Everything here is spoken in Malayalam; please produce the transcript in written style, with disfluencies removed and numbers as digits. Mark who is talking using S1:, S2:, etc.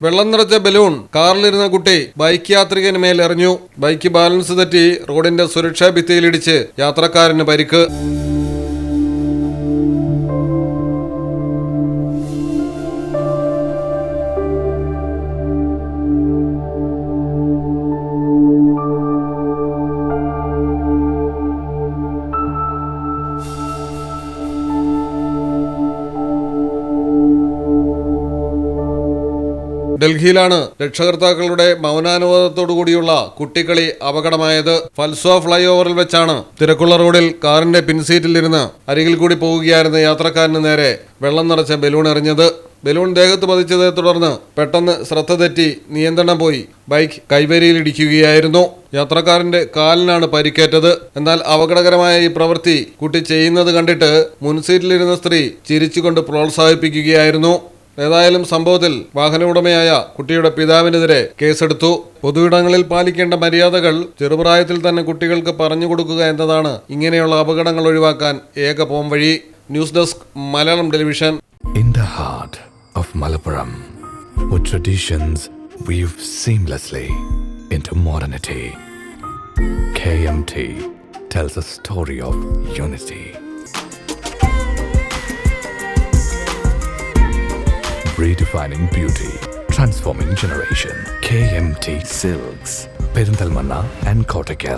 S1: വെള്ളം നിറച്ച ബലൂൺ കാറിലിരുന്ന കുട്ടി ബൈക്ക് യാത്രികന് മേൽ എറിഞ്ഞു. ബൈക്ക് ബാലൻസ് തെറ്റി റോഡിന്റെ സുരക്ഷാ ഭിത്തിയിലിടിച്ച് യാത്രക്കാരന് പരിക്ക്. ഡൽഹിയിലാണ് രക്ഷകർത്താക്കളുടെ മൗനാനുവാദത്തോടുകൂടിയുള്ള കുട്ടിക്കളി അപകടമായത്. ഫൽസ്വ ഫ്ലൈ ഓവറിൽ വെച്ചാണ് തിരക്കുള്ള റോഡിൽ കാറിന്റെ പിൻസീറ്റിലിരുന്ന് അരികിൽ കൂടി പോവുകയായിരുന്ന യാത്രക്കാരന് നേരെ വെള്ളം നിറച്ച ബലൂൺ എറിഞ്ഞത്. ബലൂൺ ദേഹത്ത് പതിച്ചതേ തുടർന്ന് പെട്ടെന്ന് ശ്രദ്ധ തെറ്റി നിയന്ത്രണം പോയി ബൈക്ക് കൈവരിയിലിടിക്കുകയായിരുന്നു. യാത്രക്കാരന്റെ കാലിനാണ് പരിക്കേറ്റത്. എന്നാൽ അപകടകരമായ ഈ പ്രവൃത്തി കുട്ടി ചെയ്യുന്നത് കണ്ടിട്ട് മുൻസീറ്റിലിരുന്ന സ്ത്രീ ചിരിച്ചുകൊണ്ട് പ്രോത്സാഹിപ്പിക്കുകയായിരുന്നു. ഏതായാലും സംഭവത്തിൽ വാഹന ഉടമയായ കുട്ടിയുടെ പിതാവിനെതിരെ കേസെടുത്തു. പൊതുയിടങ്ങളിൽ പാലിക്കേണ്ട മര്യാദകൾ ചെറുപ്രായത്തിൽ തന്നെ കുട്ടികൾക്ക് പറഞ്ഞു കൊടുക്കുക എന്നതാണ് ഇങ്ങനെയുള്ള അപകടങ്ങൾ ഒഴിവാക്കാൻ ഏക പോംവഴി. News desk Malayalam television.
S2: In the heart of Malappuram, with traditions weave seamlessly into modernity, KMT tells a story of unity. Redefining beauty, transforming generation. KMT Silks, Perinthalmanna and Kottakkal.